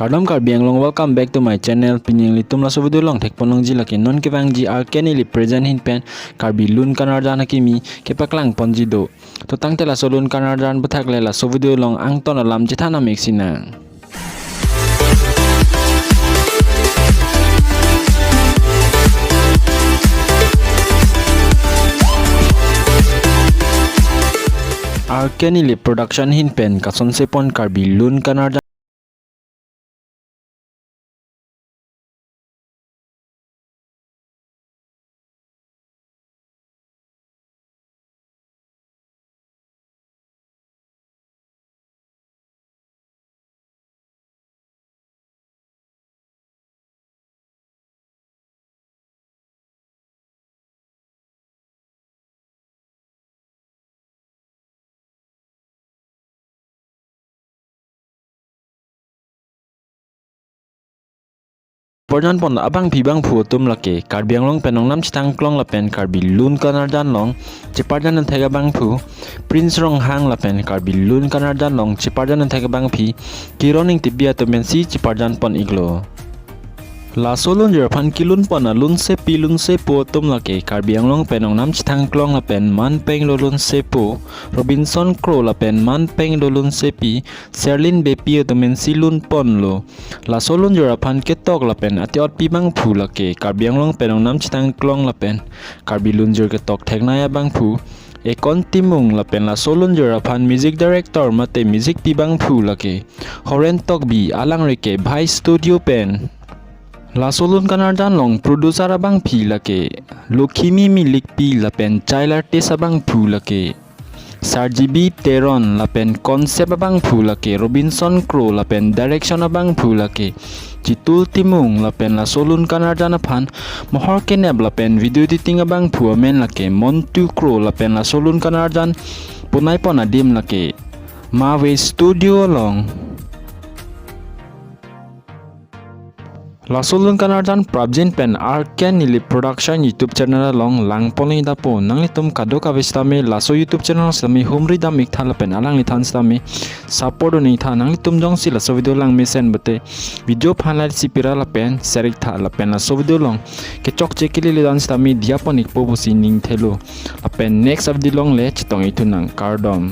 Kardom karbiang long, welcome back to my channel. Pinyang litum la so video long tek ponong ji laki non ke bang ji arkeni li present hin pen karbi lun kanardan kimi ke paklang ponji do. To tang tela so lun kanardan bathak lela so video long ang ton alam jithana mexina. Arkeni li production hin pen kason sepon karbi lun kanardan Porjan pon abang pibang phutum lake karbiang long penong nam chitang klong la pen karbi lun kanardan long chiparjan nan thega bang phu prince rong hang la pen karbi lun kanardan long chiparjan nan thega bang phi kironing tibia to men si chiparjan pon iglo la solun jer phan kilun pon lun se pi lun se po tum lake karbiang long penong nam chitang klong la pen man peng lo lun se po Robinson Crow la pen man peng lo lun se pi Serlin bepi to men si lun pon lo la solun jer phan ketok la pen atiot pi bang phu lake karbiang long penong nam chitang klong la pen karbi lun jer ketok thekna ya bang phu Ekon timung la pen la solun jora phan music director mate music pi bang phu lake horen tok bi alang reke bhai studio pen la solun kanardan long producer abang phi lake lokhimi milik pi la pen child artist abang phu lake Sarjibi Teron la pen concept abang phu lake Robinson Crow la pen direction abang phu lake Chitul timung la pen la solun kanardan phan mohor keneb la pen video editing abang phu men lake Montu Crow la pen la solun kanardan punai pon adim lake Mawe studio long La solun kanardan prabjin pen Arkeni li production YouTube channel long lang polin da po nang litum kado ka vestame laso YouTube channel sami humri da mik thala pen alang li than stame support ni tha nang litum jong si la so video lang mesen bate video phanla si pira la pen serik tha la pen la so video long ke chok chekili li dan stame diaponik po busi ning thelo la pen next of the long le chitong itu nang kardom